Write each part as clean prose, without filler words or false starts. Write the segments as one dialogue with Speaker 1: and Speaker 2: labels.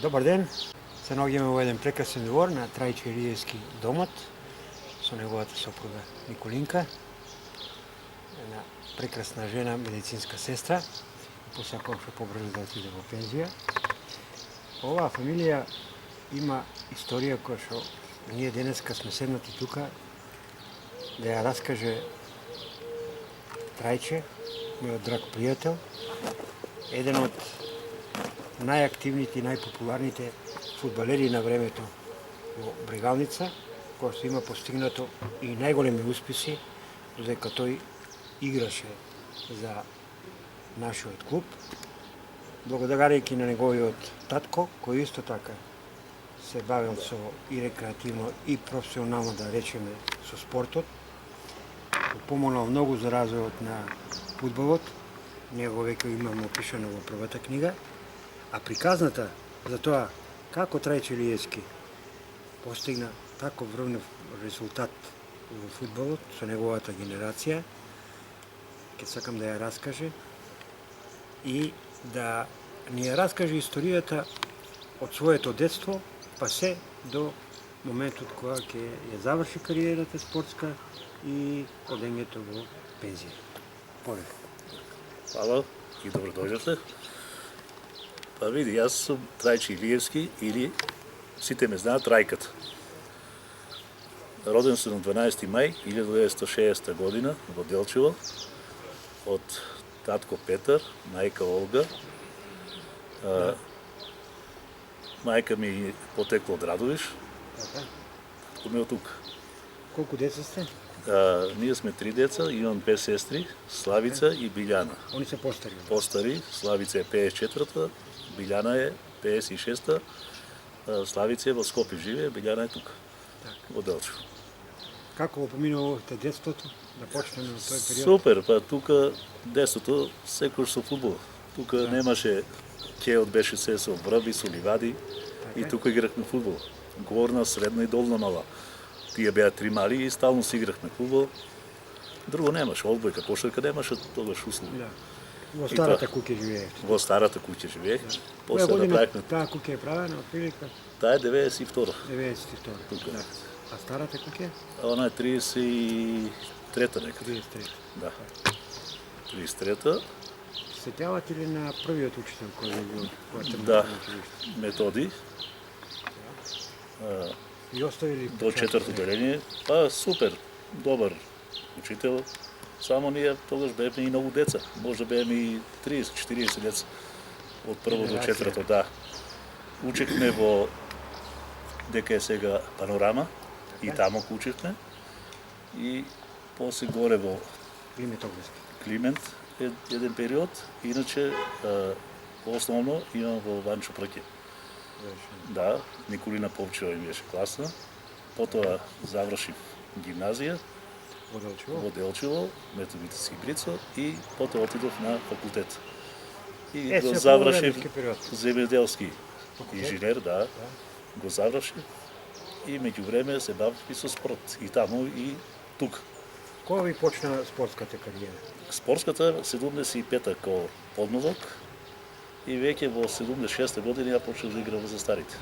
Speaker 1: Dobar ден. Се наоѓаме во еден прекрасен двор на Трајче Илиевски домот со неговата сопруга Николинка, една прекрасна жена, медицинска сестра, посакувам што побрзо да отиде во пензија. Оваа фамилија има историја која што ние денеска сме седнати тука да ја раскаже Трајче, мојот драг пријател, еден од најактивните и најпопуларните фудбалери на времето во Брегалница, кој што има постигнато и најголеми успеси, додека тој играше за нашиот клуб, благодарејќи на неговиот татко, кој исто така се бавил со и рекреативно и професионално, да речеме, со спортот, помогнал многу за развојот на фудбалот. Него веќе имаме опишано во првата книга, а приказната за тоа како Трајче Илиевски постигна таков врвнев резултат во фудбалот со неговата генерација, ќе сакам да ја раскаже и да ни ја раскаже историјата од своето детство па се до моментот кога ќе ја заврши кариерата спортска и одењето во пензија. Повеќе.
Speaker 2: Хвала и добро дојдовте. Па види, јас сум Трајче Илиевски или сите ме знаат Трајката. Роден сум на 12 мај 1960 година во Делчево од татко Петар, мајка Олга. Мајка ми потекла од Радовиш. Татко ми од тука.
Speaker 1: Колку деца сте?
Speaker 2: Ние сме 3 деца, имам 5 сестри, Славица и Билјана.
Speaker 1: Они се постари.
Speaker 2: Постари, Славица е 54-та, Билјана е 56-та, Славица е во Скопје живее, Билјана е тука, во Делчево.
Speaker 1: Како го поминувавте детството? Да почнеме од тој период?
Speaker 2: Супер, па тука детството секој со фудбал. Тука немаше кеот, беше се со врби, со ливади и тука играхме фудбал. Горна, средна и долна нова. Тие беа 3 мали и стално си играхме фудбал. Друго немаше, одбојка, кошарка немаше тогаш услови.
Speaker 1: Да. Во старата куќа живеевте?
Speaker 2: Во старата куќа живеевме.
Speaker 1: Која година таа куќа е правена, отприлика?
Speaker 2: Таа е 92.
Speaker 1: 92.
Speaker 2: Тука.
Speaker 1: Да. А старата куќа?
Speaker 2: Она е 33-та некаде.
Speaker 1: 33.
Speaker 2: Да. 33-та.
Speaker 1: Сеќавате ли на првиот учител кој ви бил?
Speaker 2: Да, Методи.
Speaker 1: И оставили
Speaker 2: До четврто деление. Па супер, добар учител. Само ние тогаш бевме и многу деца. Може бевме и 30-40 деца. Од прво до четврто, да. Учехме во дека е сега Панорама и тамо учехме. И после горе во Климент еден период. Иначе основно имам во Ванчо Прке. Да, Николина Попчева им беше класна. Потоа завршив гимназија во Делчево, Методистски Брицо и потоа отидов на факултет. И го завршив земјоделски инженер, да, го завршив и меѓувреме се бавив и со спорт и таму и тука.
Speaker 1: Кога ви почна спортската кариера?
Speaker 2: Спортската 75-та као подмозок и веќе во 76 година ја почнав да играм за старите.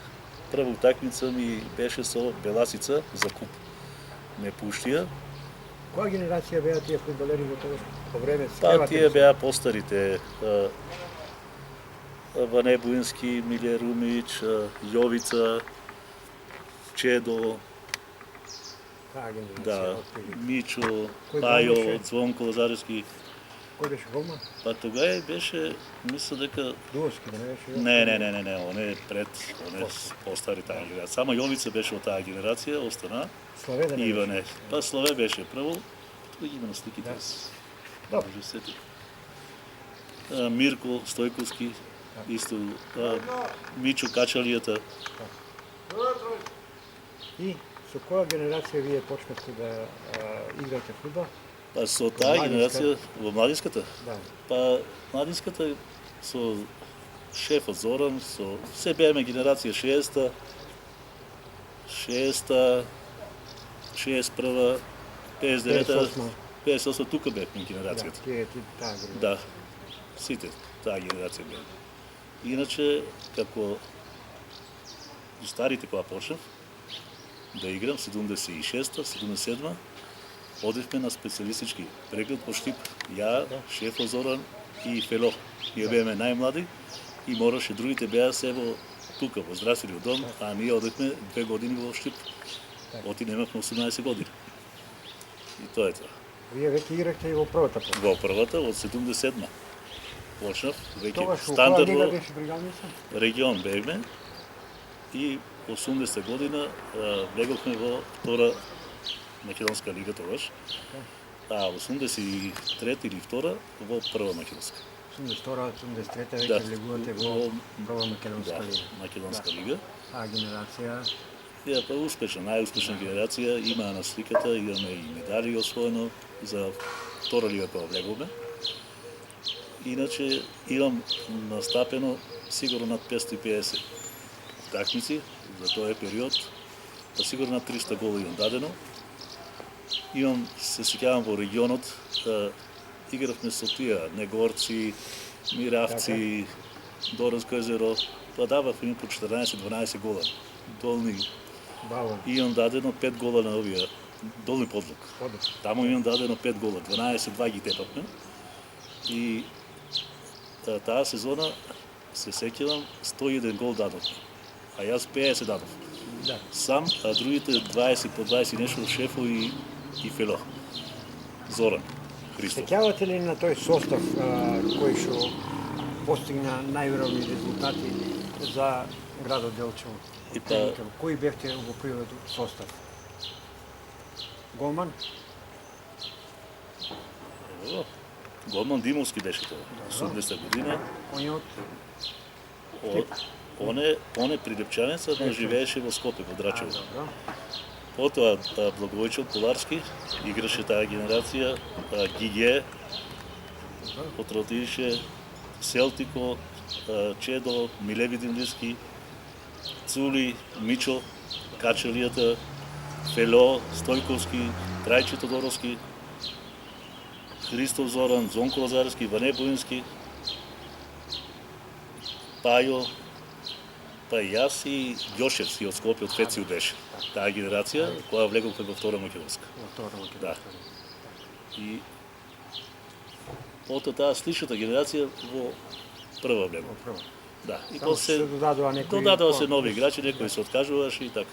Speaker 2: Прва утакмица ми беше со Беласица за куп. Ме пуштија.
Speaker 1: Која генерација беа тие фудбалери во тоа време?
Speaker 2: Па тие беа постарите. Ване Буински, Миле Румич, Јовица, Чедо, да, Мичо, Пајо, Звонко Лазаревски.
Speaker 1: Кој беше голман?
Speaker 2: Па тогава беше, мисля дека...
Speaker 1: Дуовски, да не беше?
Speaker 2: Не, он е пред, он е постари таа генерација. Само Јовица беше од таа генерација, остана
Speaker 1: Славе да не
Speaker 2: Иване. Па Славе беше прво, тој ги има на сликите.
Speaker 1: Добро.
Speaker 2: Мирко Стојковски, исто, Мичо Качалијата.
Speaker 1: И со која генерација вие почнавте да играте фудбал?
Speaker 2: Па со таа генерација во младинската?
Speaker 1: Да.
Speaker 2: Па младинската со шефот Зоран, со се беаме генерација 60-та, 60-та, 61-та, 59-та, 58 тука бевме генерацијата. Да, сите таа генерација беа. Иначе, како старите кога почнав да играм, 76-та, 77-та, одевме на специјалистички преглед по Штип. Ја, Шефо Зоран и Фело. Ние бееме најмлади и мораше другите беа се во тука, во здравствениот дом, а ние одевме 2 години во Штип. Оти немавме 18 години. И тоа е тоа.
Speaker 1: Вие веќе играхте и во првата позиција.
Speaker 2: Во првата, од 77-ма. Почнав, веќе
Speaker 1: Тогаш во која
Speaker 2: стандардно
Speaker 1: лига беше Бригалница?
Speaker 2: регион бевме и 80 година влеговме во втора македонска лига тогаш, а 83 или втора во прва македонска.
Speaker 1: 82-83 веќе
Speaker 2: Да.
Speaker 1: влегувате во прва македонска
Speaker 2: Да,
Speaker 1: лига.
Speaker 2: македонска лига.
Speaker 1: А генерација
Speaker 2: Ја па успешна, најуспешна генерација, има на сликата, имаме и медали освоено за втора лига кога влеговме. Иначе имам настапено сигурно над 550 такмици за тој период, па сигурно над 300 гола имам дадено. Имам, се сеќавам во регионот, игравме со тие Негорци, Миравци, Доранско езеро, па давав им по 14-12 гола. Долни,
Speaker 1: бавон.
Speaker 2: имам дадено 5 гола на овие, Долни Подлук.
Speaker 1: Одев.
Speaker 2: Таму имам дадено 5 гола, 12-2 ги тепавме. И таа сезона се сеќавам 101 гол дадовме, а јас 50 дадов.
Speaker 1: Да.
Speaker 2: Сам, а другите 20 по 20 нешто Шефо и Фело. Зоран Христов.
Speaker 1: Сеќавате ли на тој состав кој што постигна најуравни резултати за градот Делчево?
Speaker 2: И па,
Speaker 1: Кои бевте во првиот состав? Голман?
Speaker 2: ево, Голман Димовски беше тоа, 80 година.
Speaker 1: Оњот?
Speaker 2: Он е прилепчанец, но живееше во Скопје, во Драчево.
Speaker 1: Добро.
Speaker 2: Потоа Благојчо Коларски играше таа генерација, Гиге, Потротише, Селтико, Чедо, Милеви Димлиски, Цули, Мичо, Качелијата, Фело, Стојковски, Трајче Тодоровски, Христов Зоран, Зонко Лазарски, Ване Буински, Пајо, па и јас и Ѓошевски од Скопје, од Фецију беше. Таа генерација која влеговме во втора македонска.
Speaker 1: Во втора македонска.
Speaker 2: Да. И потоа таа сличната генерација во прва влегов.
Speaker 1: Во прва.
Speaker 2: Да. И
Speaker 1: Само
Speaker 2: после
Speaker 1: се додадува некои...
Speaker 2: додадува се нови играчи, некои се откажуваше и така.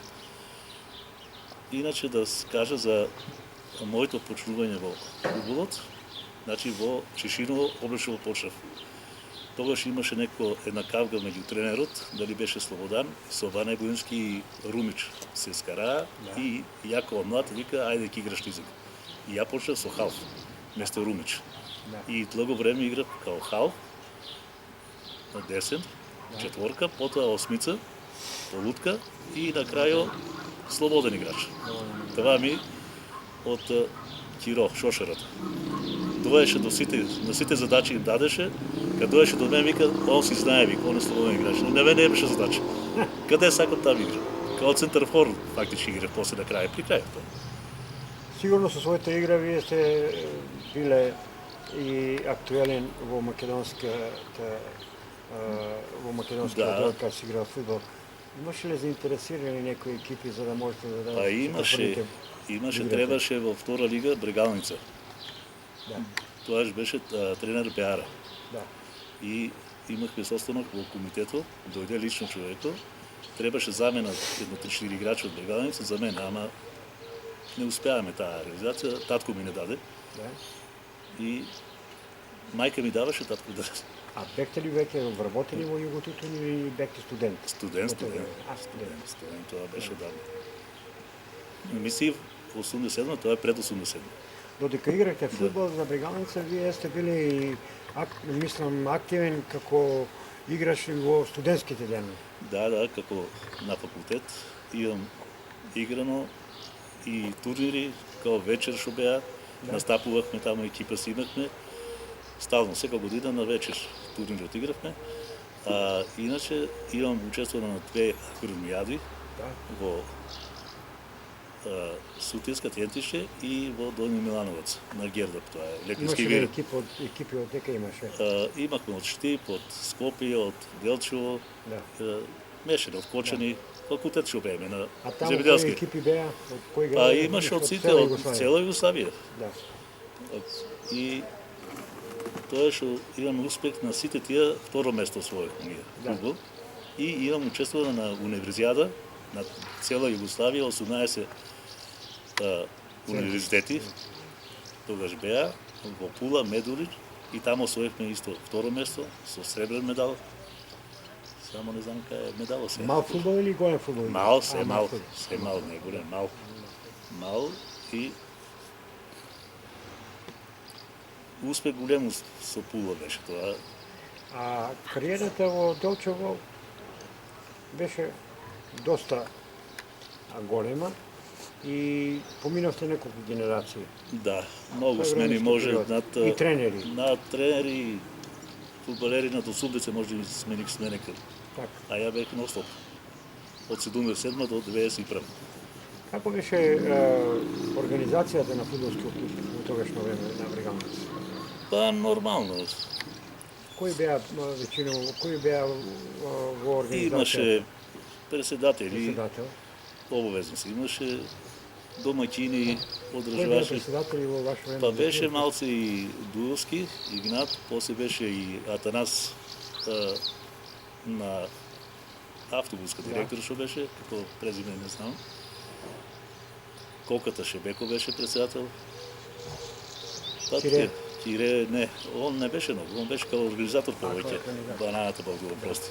Speaker 2: Иначе да кажа за моето почнување во фудбалот, значи во Чешиново облачно почнав. Тогаш имаше една кавга меѓу тренерот, дали беше Слободан, со Ване Буински и Румич се скараа и Јакова млад вика ајде ќе играш ти. И ја почнав со халф, место Румич.
Speaker 1: Да.
Speaker 2: И длго време играв као халф, на десен, четворка, потоа осмица, полутка и на крајо слободен играч. Това ми од Киро, Шошерот. Доаѓаше до на сите задачи им дадеше, кога доаѓаше до мене вика, он си знае, вика, он е слободен играч. Но на мене не беше задача. Каде сакам там игра? Као центарфор фактички игра после на крај, при крајот.
Speaker 1: Сигурно со својата игра вие сте биле и актуелен во македонската
Speaker 2: Да.
Speaker 1: одбор се игра фудбал. Имаше ли заинтересирани некои екипи за да можете да
Speaker 2: Па имаше, требаше во втора лига Брегалница.
Speaker 1: Да.
Speaker 2: Тоаш беше тренер Беара.
Speaker 1: Да.
Speaker 2: И имахме состанок во комитетот, дојде лично човекот, требаше замена едно 3-4 играчи од Брегалница за мене, ама не успеавме таа реализација, татко ми не даде
Speaker 1: Да.
Speaker 2: и мајка ми даваше, татко да.
Speaker 1: А бехте ли веќе вработени во Југотутун или бехте студент?
Speaker 2: Студент, тоа беше давно. Мислив 87, тоа е пред 87.
Speaker 1: Додека играхте фудбал за Брегалница, вие сте били мислам активен како играч во студентските денови.
Speaker 2: Да, како на факултет имам играно и турнири, као вечер што беа, настапувавме таму, екипа си имахме, стално, секоја година на вечер турнири отигравме. Иначе имам учествувано на 2 академијади во Сутиска, Тентише и во Долни Милановац, на Гердап, тоа е Летински
Speaker 1: Имаше
Speaker 2: вир.
Speaker 1: екипи од дека имаше?
Speaker 2: Имахме од Штип, од Скопје, од Делчево, Мешено, вкочени, факултет што бееме на
Speaker 1: А таму кои
Speaker 2: земјоделски.
Speaker 1: екипи беа? Од кои
Speaker 2: Па
Speaker 1: градови?
Speaker 2: имаше од сите,
Speaker 1: цела
Speaker 2: од
Speaker 1: Југославија?
Speaker 2: цела Југославија.
Speaker 1: Да.
Speaker 2: И тоа е што имаме успех на сите тие, второ место освоивме ние,
Speaker 1: Да.
Speaker 2: фудбал. И имам учествувано на универзијада на цела Југославија, 18 универзитети, тогаш беа, во Пула, Медулин, и таму освоивме исто второ место, со сребрен медал. Само не знам кај е медалот се.
Speaker 1: Мал фудбал или голем фудбал?
Speaker 2: Мал, се мал,
Speaker 1: фудбал.
Speaker 2: се мал, не голем, мал. Мал и успех голем со Пула беше тоа.
Speaker 1: А кариерата во Делчево беше доста голема и поминавте неколку генерации.
Speaker 2: Да, многу
Speaker 1: Тој
Speaker 2: смени
Speaker 1: временски
Speaker 2: може
Speaker 1: период.
Speaker 2: над
Speaker 1: И тренери.
Speaker 2: над тренери, фудбалери над 80 може да смене кај.
Speaker 1: Така.
Speaker 2: А ја бев ностоп. Од 77 до 91.
Speaker 1: Како беше организацијата на фудбалскиот клуб во тогашно време на Брегалница?
Speaker 2: Па нормално.
Speaker 1: Кои беа веќино, кои беа во организацијата?
Speaker 2: Имаше председатели,
Speaker 1: Председател.
Speaker 2: обовезно се имаше домаќини,
Speaker 1: Кои беа
Speaker 2: одржувачи.
Speaker 1: председатели во ваше време?
Speaker 2: Па беше малце и Дуовски, Игнат, после беше и Атанас на автобуска директор што беше, како презиме не знам. Колката Шебеко беше председател. Па
Speaker 1: Кире?
Speaker 2: Кире, не, он не беше многу, он беше као организатор повеќе.
Speaker 1: организатор.
Speaker 2: Бананата Балдува, прости.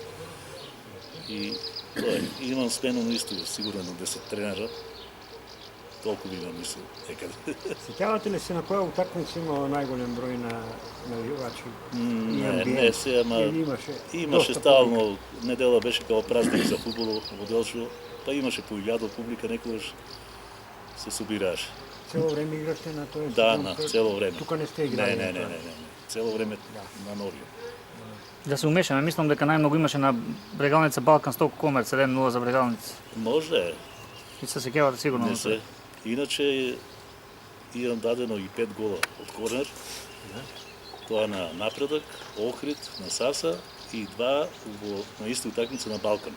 Speaker 2: И тоа е, имам смено исто, сигурно на 10 тренера. Толку имам исто некаде.
Speaker 1: Сеќавате ли се на која утакмица имала најголем број на навивачи?
Speaker 2: Не, се, ама
Speaker 1: Или
Speaker 2: имаше
Speaker 1: доста
Speaker 2: стално, недела беше као празник за фудбал во Делчево, па имаше по 1000 публика, некогаш се собирааше.
Speaker 1: Цело време играхте на тој
Speaker 2: Да,
Speaker 1: стадион?
Speaker 2: на цело време.
Speaker 1: Тука не сте играли?
Speaker 2: Не. Цело време на Новио.
Speaker 3: Да се умешаме, мислам дека најмногу имаше на Брегалница Балкан Сток Комерц 1-0 за Брегалница.
Speaker 2: Може,
Speaker 3: И се сеќавате сигурно.
Speaker 2: не
Speaker 3: на тоа.
Speaker 2: се. Иначе имам дадено и 5 гола од корнер. Тоа на Напредок, Охрид, на Саса и 2 на иста утакмица на Балкан.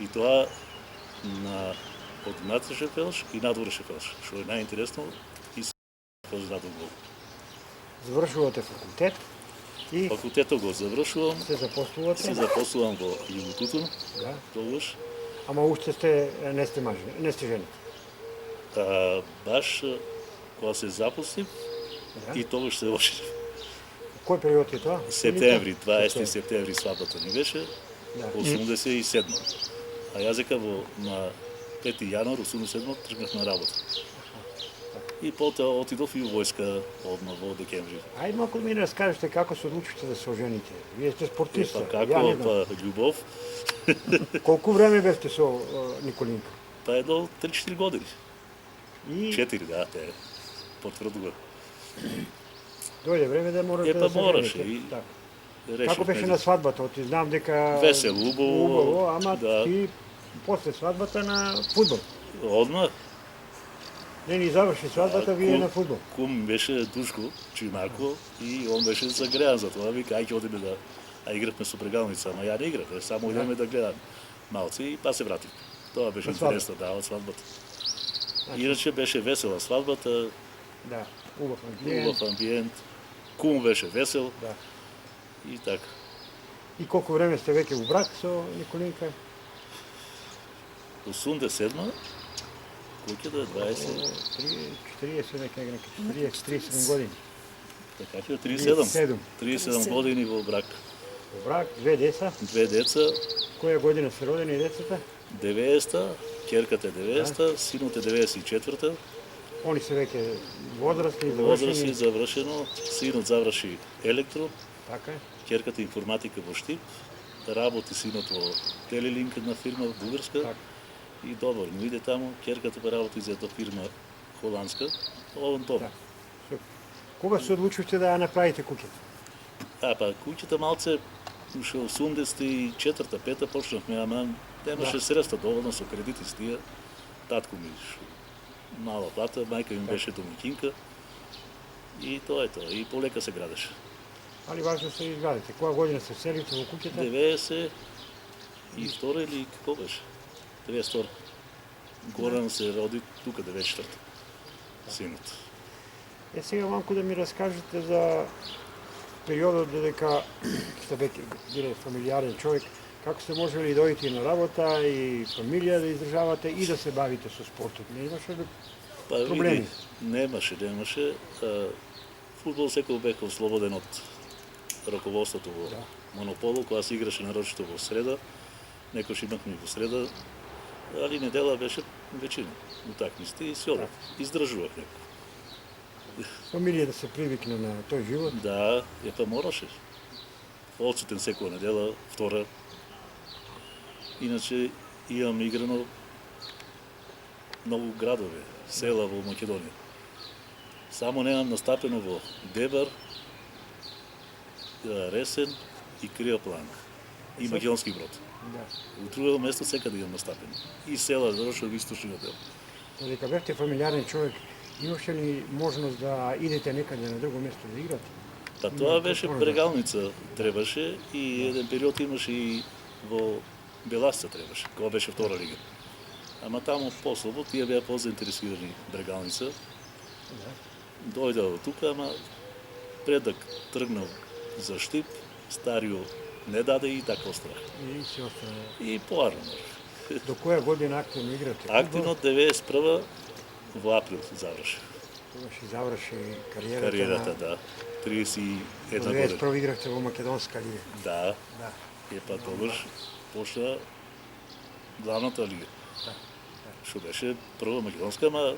Speaker 2: И тоа на од внатрешен фелш и надворешен фелш, што е најинтересно и се зададол гол.
Speaker 1: Завршувате факултет и
Speaker 2: Факултетот го завршувам,
Speaker 1: се запослувате?
Speaker 2: се запослувам во Југотутун,
Speaker 1: Да.
Speaker 2: тогаш.
Speaker 1: Ама уште сте не сте мажи, не сте жени.
Speaker 2: Баш кога се запослив
Speaker 1: Да.
Speaker 2: и тогаш се оши.
Speaker 1: Кој период е тоа?
Speaker 2: Септември, 20
Speaker 1: Септември.
Speaker 2: септември свадбата ни беше,
Speaker 1: Да.
Speaker 2: 87. А јас дека на 5 јануар 87 тргнав на работа. И потоа отидов и во војска одма во декември.
Speaker 1: Ајде малку да ми раскажете како се одлучите да се ожените. Вие сте спортиста.
Speaker 2: Па
Speaker 1: Ја
Speaker 2: како,
Speaker 1: не знам.
Speaker 2: па љубов,
Speaker 1: Колку време бевте со Николинка?
Speaker 2: па едно 3-4 години.
Speaker 1: И
Speaker 2: 4, да, те потврдува.
Speaker 1: дојде време да морате
Speaker 2: Па
Speaker 1: да се
Speaker 2: мораше
Speaker 1: жените.
Speaker 2: и
Speaker 1: Така.
Speaker 2: решив.
Speaker 1: Како беше на свадбата? Оти знам дека
Speaker 2: Весело, убаво,
Speaker 1: убаво, ама
Speaker 2: да.
Speaker 1: ти после свадбата на фудбал.
Speaker 2: Одма,
Speaker 1: Не ни заврши свадбата, вие
Speaker 2: кум-
Speaker 1: на фудбал.
Speaker 2: кум беше Душко Чимако и он беше загреан за тоа. Вика, ајде одиме да игравме со Брегалница, ама ја не играв, само идеме да гледам малци и па се вратив. Тоа беше
Speaker 1: На свадба.
Speaker 2: интересно, да, од свадбата.
Speaker 1: Значи-
Speaker 2: Иначе беше весела свадбата,
Speaker 1: Да, убав амбиент.
Speaker 2: убав амбиент, кум беше весел
Speaker 1: Да.
Speaker 2: и така.
Speaker 1: И колку време сте веќе у брак со Николинка?
Speaker 2: 87 кој да е 20,
Speaker 1: 40 веќе нека 37 години.
Speaker 2: така ќе 37.
Speaker 1: 37.
Speaker 2: 37 години во брак.
Speaker 1: Во брак, две деца.
Speaker 2: Две деца,
Speaker 1: Која година се родени децата?
Speaker 2: 90-та, керката е 90-та, синот е 94-та.
Speaker 1: Они се веќе возрастни,
Speaker 2: Возраст
Speaker 1: завршени.
Speaker 2: е завршено, синот заврши електро,
Speaker 1: Така е.
Speaker 2: керката информатика во Штип, работи синот во Телелинк, една фирма бугарска,
Speaker 1: Така.
Speaker 2: и добро, му иде таму, керката па работи за една фирма холандска, овон тоа.
Speaker 1: Да. Супер. Кога се одлучивте да ја направите куќата?
Speaker 2: Па куќата малце, уште 84-та, 5-та почнавме, ама немаше
Speaker 1: Да.
Speaker 2: средства доволно со кредити с тие. Татко ми мала плата, мајка ми беше домакинка. И тоа е тоа, и полека се градеше.
Speaker 1: Али важно се изградите. Која година се селите во куќата?
Speaker 2: 90 И втора или какво беше? 92. Горан се роди тук 94. Синот.
Speaker 1: Сега малко да ми разкажете за периода додека сте биле фамилиарен човек, како сте можели да дојдете на работа и фамилија да издржавате и да се бавите со спортот? Не имаше ли
Speaker 2: Па
Speaker 1: проблеми?
Speaker 2: види, немаше. Футбол секој беа ослободен од раководството во монополо, кога се играше нарочито во среда, некојаш имахме и во среда, али недела беше вечина утакмиците и се одат. Издржував некој.
Speaker 1: Фамилија да се привикне на тој живот?
Speaker 2: Да, па мораше. Одсутен секоја недела, втора. Иначе имам играно многу градове, села во Македонија. Само немам настапено во Дебар, Ресен и Криоплан. И Македонски Брод.
Speaker 1: Да.
Speaker 2: У друго место секаде имам настапено. И села завршил во источниот дел.
Speaker 1: Додека бевте фамилиарен човек, имаше ли можност да идете некаде на друго место да играте?
Speaker 2: Па тоа беше Брегалница требаше и еден период имаше и во Беласца требаше, кога беше втора лига. Ама таму послабо, тие беа позаинтересирани Брегалница. Дојдео тука, ама пред да тргнал за Штип, Старио не даде и така остави.
Speaker 1: И се остана.
Speaker 2: И поарно.
Speaker 1: До која година активно играте?
Speaker 2: Активно 91 во април заврши
Speaker 1: Тогаш и заврши кариерата,
Speaker 2: кариерата,
Speaker 1: на...
Speaker 2: да. 31
Speaker 1: Во
Speaker 2: година.
Speaker 1: 91 играхте во Македонска лига.
Speaker 2: Да,
Speaker 1: Да.
Speaker 2: па тогаш почна главната лига. Што беше прва македонска, ама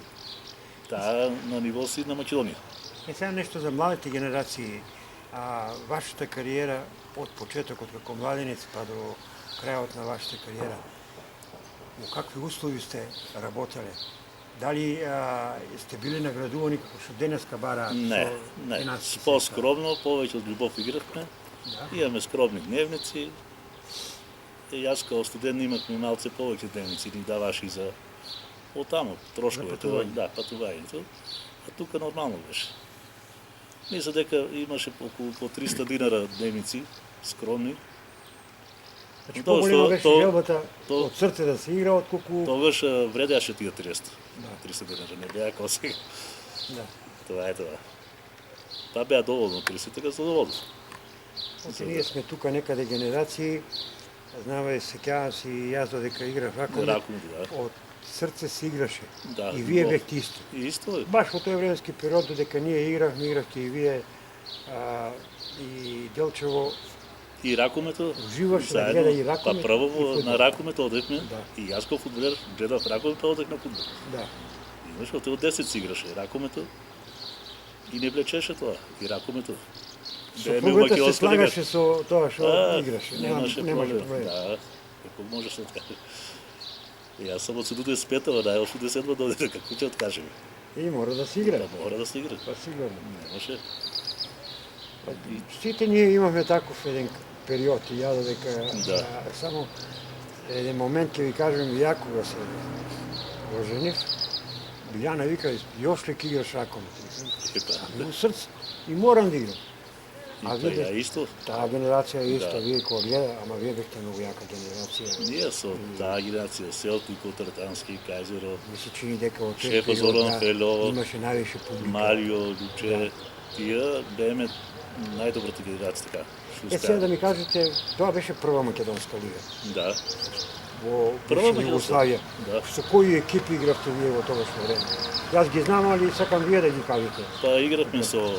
Speaker 2: таа на ниво си на Македонија.
Speaker 1: Сега нешто за младите генерации. Вашата кариера од почетокот како младенец па до крајот на вашата кариера, во какви услови сте работеле? Дали сте били наградувани како што денеска бара
Speaker 2: Не,
Speaker 1: со финансиски средства?
Speaker 2: по-скромно, повеќе од љубов игравме.
Speaker 1: Да.
Speaker 2: Имаме скромни дневници. И јас као студент имавме малце повеќе дневници, ни даваше и за оттаму трошковете,
Speaker 1: За патување.
Speaker 2: да, патувањето. А тука нормално беше. Мисля дека имаше околу по 300 динара дневници, скромни.
Speaker 1: Значи,
Speaker 2: Тоа
Speaker 1: поголема
Speaker 2: што-
Speaker 1: беше
Speaker 2: то-
Speaker 1: желбата
Speaker 2: то-
Speaker 1: од срце да се игра, отколку...
Speaker 2: Тогаш вредеше тие 300.
Speaker 1: Да.
Speaker 2: 300 динара, не беа како сега.
Speaker 1: Да.
Speaker 2: Това е тоа. Па беа доволно 30, така задоволно.
Speaker 1: Значи, ние сме тука некаде генерации, знаме, сеќавам си и јас додека играв ракомет,
Speaker 2: Ракомет, да.
Speaker 1: од срце се играше.
Speaker 2: Да,
Speaker 1: И вие
Speaker 2: љубов.
Speaker 1: бевте исто.
Speaker 2: И исто е.
Speaker 1: Баш во тој временски период додека ние игравте и вие и Делчево
Speaker 2: И ракомето.
Speaker 1: Уживаше да
Speaker 2: заедно.
Speaker 1: гледа и ракомет,
Speaker 2: Па прво
Speaker 1: и фудбал.
Speaker 2: на ракомето одевме.
Speaker 1: Да.
Speaker 2: И јас како фудбалер гледав ракомет, па одех на фудбал.
Speaker 1: да.
Speaker 2: Имаш од 10 си играше ракомето. И не влечеше тоа. И ракомето.
Speaker 1: Сопругата се слагаше со тоа што играше.
Speaker 2: Немаше
Speaker 1: Немаше
Speaker 2: проблем.
Speaker 1: проблем.
Speaker 2: Да. Како можеш да откажеш. И јас сам од 75-та, да, од 67-та додека како ќе откажем.
Speaker 1: И мора да се игра.
Speaker 2: Да, мора да се игра.
Speaker 1: Па сигурно.
Speaker 2: Немаше.
Speaker 1: Сите ние имаме таков еден период и ја додека
Speaker 2: Да.
Speaker 1: само еден момент ќе ви кажем ја кога се оженив, Билјана вика, још ли ќе играш ракомет?
Speaker 2: Епа.
Speaker 1: Ами во срце. И морам да играм.
Speaker 2: И
Speaker 1: А
Speaker 2: па
Speaker 1: виде,
Speaker 2: ја исто.
Speaker 1: таа генерација е иста,
Speaker 2: Да.
Speaker 1: вие кога гледа, ама вие бевте многу јака генерација.
Speaker 2: Ние со таа генерација, Селтик, Тартански, Кајзеро,
Speaker 1: Ми се чини дека во тој
Speaker 2: Шефа Зоран Фело,
Speaker 1: имаше највише публика.
Speaker 2: Марио, Луче, тие бееме најдобрата генерација така. што
Speaker 1: Сега да
Speaker 2: успеа.
Speaker 1: ми кажете, тоа беше прва македонска лига
Speaker 2: Да.
Speaker 1: во
Speaker 2: Прва
Speaker 1: бивша
Speaker 2: македонска.
Speaker 1: Југославија.
Speaker 2: Да.
Speaker 1: Со кои екипи игравте вие во тогашно време? Јас ги знам, али сакам вие да ги кажете.
Speaker 2: Па игравме со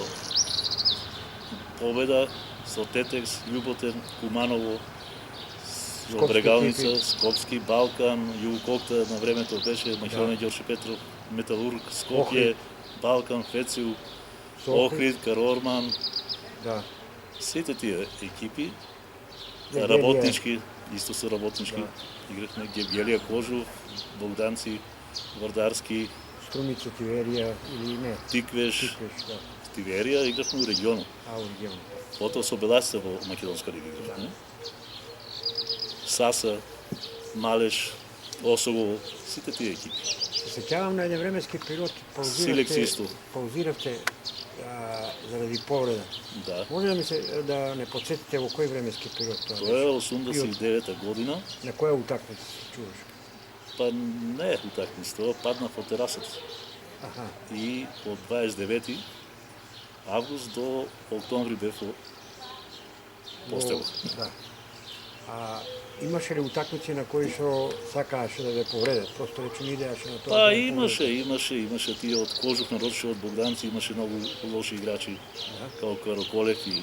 Speaker 2: Победа, со Тетекс, Љуботен, Куманово, со
Speaker 1: Скопски
Speaker 2: Брегалница,
Speaker 1: екипи.
Speaker 2: Скопски, Балкан, Југококта на времето беше Македонија, Ѓорче Петров, Металург, Скопје,
Speaker 1: Охрид.
Speaker 2: Балкан, Фецил,
Speaker 1: Со Охрид.
Speaker 2: Охрид, Карорман,
Speaker 1: Да.
Speaker 2: сите тие екипи,
Speaker 1: Евгенија.
Speaker 2: работнички, исто се работнички,
Speaker 1: Да.
Speaker 2: игравме Гевгелија Кожов, Богданци, Вардарски,
Speaker 1: Струмица, Тиверија или не?
Speaker 2: Тиквеш,
Speaker 1: Тиквеш, да.
Speaker 2: Тиверија, игравме у региону.
Speaker 1: А, у регион.
Speaker 2: Потоа со Беласица во Македонска лига игравме. Саса, Малеш, Осогово, сите тие екипи.
Speaker 1: Се сеќавам на еден временски период
Speaker 2: Силекс исто.
Speaker 1: паузиравте заради повреда.
Speaker 2: Да.
Speaker 1: Може да не подсетите во кој временски период тоа?
Speaker 2: Тоа е 89-та година,
Speaker 1: На која утакмица се чуваш?
Speaker 2: па не е утакмица, тоа паднав од терасата.
Speaker 1: Аха.
Speaker 2: И од 29 август до октомври бев во постелот.
Speaker 1: Да. А имаше ли утакмици на кои што сакааше да ве повредат? Просто речем идеаше на тоа.
Speaker 2: Па
Speaker 1: да ве
Speaker 2: имаше тие од Кожух на Родише, од Богданци, имаше многу лоши играчи, као Кароколев и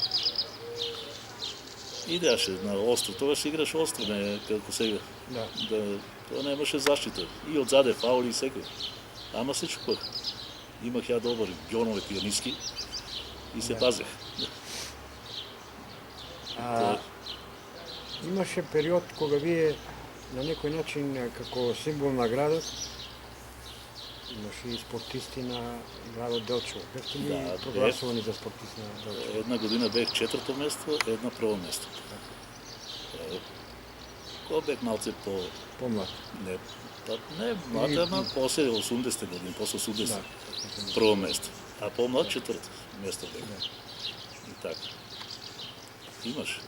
Speaker 2: идеаше на остро. Тогаш играш остро, не како сега.
Speaker 1: Да.
Speaker 2: Тоа немаше заштита. И одзаде фаули и секој. Ама се чупах. Имах ја добри ѓонове пијаниски и се пазех.
Speaker 1: Имаше период кога вие на некој начин како символ на градот имаше и спортисти на градот Делчево. Бевте ли
Speaker 2: Да,
Speaker 1: прогласувани за спортисти на Делчево?
Speaker 2: Една година бех четврто место, една прво место. Кога бех малце
Speaker 1: Помлад.
Speaker 2: не, не млад, ама после 80 години, после 80
Speaker 1: Да.
Speaker 2: прво место. А помлад четврто место бех. И така. Имаш.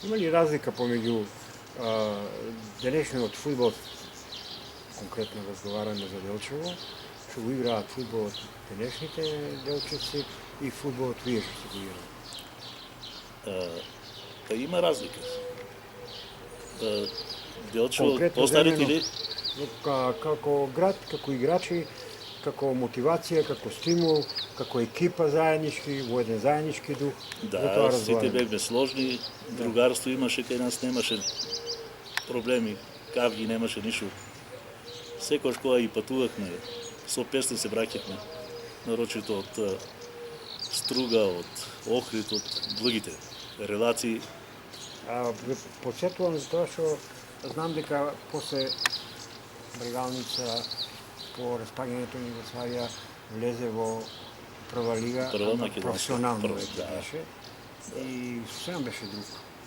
Speaker 1: Има ли разлика помеѓу денешниот фудбал, конкретно разговараме за Делчево, што го играат фудбалот денешните делчевци и фудбалот вие што се го играат?
Speaker 2: Па има разлика. Делчево,
Speaker 1: Конкретно
Speaker 2: постарите
Speaker 1: земено,
Speaker 2: ли?
Speaker 1: како град, како играчи, како мотивација, како стимул, како екипа заеднички, во еден заеднички дух. за тоа
Speaker 2: Да, сите
Speaker 1: разговараме.
Speaker 2: бевме сложни, другарство имаше, кај нас немаше проблеми, кавги немаше ништо. Секојаш кога и патувахме, со песно се браќавме, нарочито од Струга, од Охрид, од другите релации.
Speaker 1: Ве подсетувам за тоа што знам дека после Брегалница по распаѓањето на Југославија влезе во прва лига,
Speaker 2: Прва
Speaker 1: ама
Speaker 2: македонска,
Speaker 1: професионално
Speaker 2: прва,
Speaker 1: веќе
Speaker 2: да.
Speaker 1: беше. И сосема беше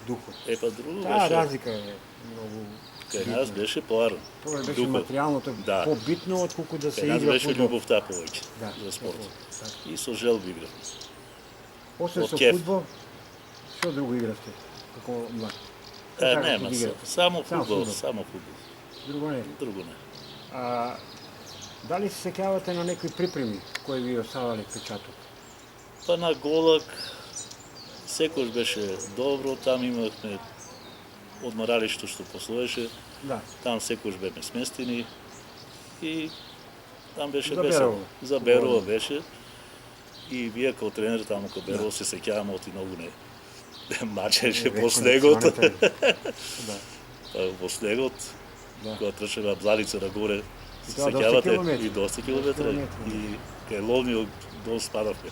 Speaker 1: духот.
Speaker 2: Па друго
Speaker 1: Таа
Speaker 2: беше,
Speaker 1: разлика е многу
Speaker 2: кај нас беше поарно.
Speaker 1: Тоа беше
Speaker 2: Духот.
Speaker 1: материјалното
Speaker 2: Да.
Speaker 1: побитно отколку да се
Speaker 2: Кај нас
Speaker 1: игра
Speaker 2: беше
Speaker 1: фудбал.
Speaker 2: љубовта повеќе
Speaker 1: Да,
Speaker 2: за спорт.
Speaker 1: така.
Speaker 2: И со желби игра.
Speaker 1: После
Speaker 2: од
Speaker 1: со
Speaker 2: кеф.
Speaker 1: фудбал, што друго игравте како млад?
Speaker 2: Нема,
Speaker 1: Како играте?
Speaker 2: само
Speaker 1: Само
Speaker 2: фудбал,
Speaker 1: фудбал.
Speaker 2: само фудбал.
Speaker 1: Друго не.
Speaker 2: Друго не.
Speaker 1: Дали се сеќавате на некои припреми кои ви оставале печаток?
Speaker 2: Па на Голак секојаш беше добро, там имавме одморалишто што послуеше,
Speaker 1: Да.
Speaker 2: там секојаш бевме сместени и там беше
Speaker 1: За
Speaker 2: весело.
Speaker 1: Берово.
Speaker 2: За Берово беше. И вие како тренер таму кај Берово се сеќаваме оти многу не. Мачеше по снегот.
Speaker 1: Да.
Speaker 2: По снегот,
Speaker 1: Да.
Speaker 2: кога трчева Бланица нагоре,
Speaker 1: И
Speaker 2: се
Speaker 1: тоа доста
Speaker 2: сеќавате
Speaker 1: километри.
Speaker 2: и доста километри.
Speaker 1: Километри.
Speaker 2: И кај Ловниот дол спадавме.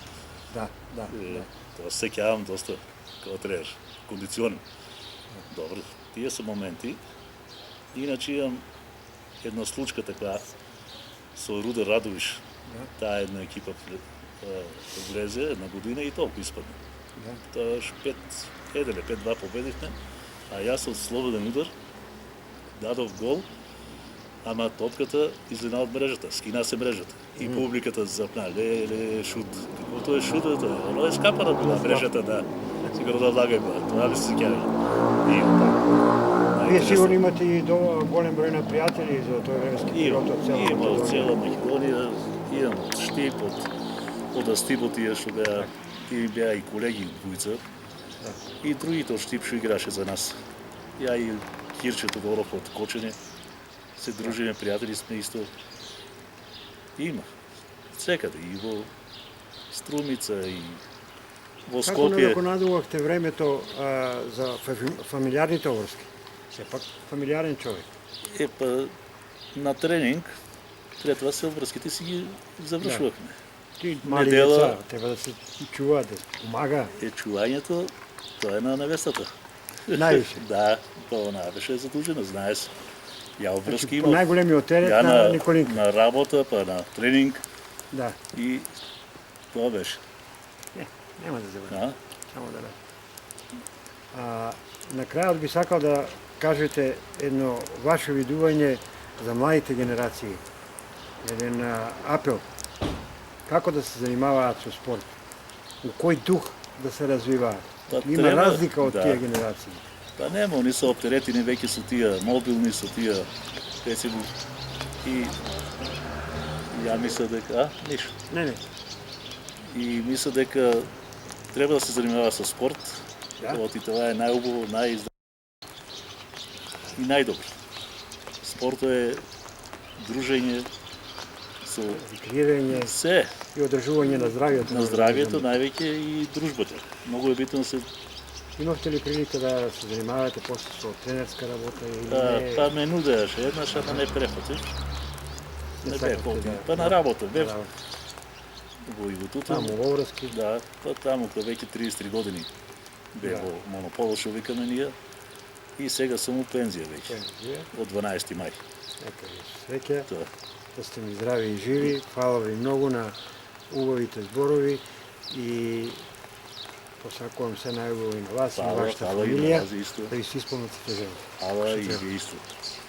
Speaker 1: Да, да, да.
Speaker 2: Тоа се сеќавам доста како тренер, кондиционен. Добро, тие се моменти. Иначе имам една случка така со Рудер Радовиш.
Speaker 1: Да.
Speaker 2: Таа една екипа влезе една година и толку испадна.
Speaker 1: Да.
Speaker 2: Тоаш 5-2 победивме, а јас од слободен удар дадов гол, ама топката излина од мрежата, скина се мрежата. И публиката запна, ле, шут. Каквото е шутот, оно е скапана била мрежата, да. Сигурно да влагај била, тоа ли се сеќава. И
Speaker 1: Вие сигурно имате и голем број на пријатели за тој временски период од цела
Speaker 2: Има од
Speaker 1: Македонија.
Speaker 2: цела Македонија, имам од Штип, од Астиботија што беа, тие беа и колеги двојца. И другите од Штип што играше за нас. Ја и Кирчето Воров од Кочење. Се дружиме, пријатели сме исто. Има. Секаде, и во Струмица, и во
Speaker 1: Како
Speaker 2: Скопје.
Speaker 1: надоконадувавте времето за фамилиарните врски? Сепак фамилиарен човек.
Speaker 2: Па, на тренинг, пред тоа се обврските си ги завршувавме.
Speaker 1: Ти мали
Speaker 2: Недела-
Speaker 1: деца треба да се чуваат, да се помага
Speaker 2: Чувањето, тоа е на невестата.
Speaker 1: највише.
Speaker 2: Да, тоа она беше задужено, знаеш. Ја обврски
Speaker 1: Значи,
Speaker 2: имав.
Speaker 1: најголемиот терет
Speaker 2: Ја
Speaker 1: на Николинка.
Speaker 2: на работа, па на тренинг
Speaker 1: Да.
Speaker 2: и тоа беше.
Speaker 1: Нема да забравам.
Speaker 2: Да?
Speaker 1: Само да не. На крајот би сакал да кажете едно ваше видување за младите генерации. Еден апел. Како да се занимаваат со спорт? u koji duh da se развиваат.
Speaker 2: Па,
Speaker 1: Има
Speaker 2: треба,
Speaker 1: разлика од
Speaker 2: да.
Speaker 1: тие генерации.
Speaker 2: Па нема, они се оптеретени веќе со тие мобилни, со тие Facebook и ја мисля дека, ништо.
Speaker 1: Не.
Speaker 2: И мисля дека треба да се занимава со спорт.
Speaker 1: Да.
Speaker 2: И това е најубаво, и најдобро. Спортот е дружење со
Speaker 1: Викрирање
Speaker 2: се,
Speaker 1: и одржување на здравието.
Speaker 2: на здравието највеќе и дружбата. Многу е битно да се
Speaker 1: Имавте ли прилика да се занимавате после со тренерска работа или не?
Speaker 2: па ме нудеаше еднаш, ама не префатив. Не бе
Speaker 1: сакавте
Speaker 2: поти.
Speaker 1: да-
Speaker 2: Па на работа бев
Speaker 1: Да,
Speaker 2: во Иготуто.
Speaker 1: Таму во врски.
Speaker 2: Да, па таму кај веќе 33 години бе
Speaker 1: Да.
Speaker 2: во монополо што викаме ние. И сега сум у пензија веќе,
Speaker 1: Пензија.
Speaker 2: од 12 мај.
Speaker 1: Нека ви среќа,
Speaker 2: Тоа.
Speaker 1: да сте ми здрави и живи. Фала ви многу на убавите зборови и посакувам се најубаво и на вас и на
Speaker 2: Фала,
Speaker 1: вашата
Speaker 2: фала и на
Speaker 1: фамилија,
Speaker 2: вас исто.
Speaker 1: да ви се исполнат сите жели.
Speaker 2: Ала и ви исто.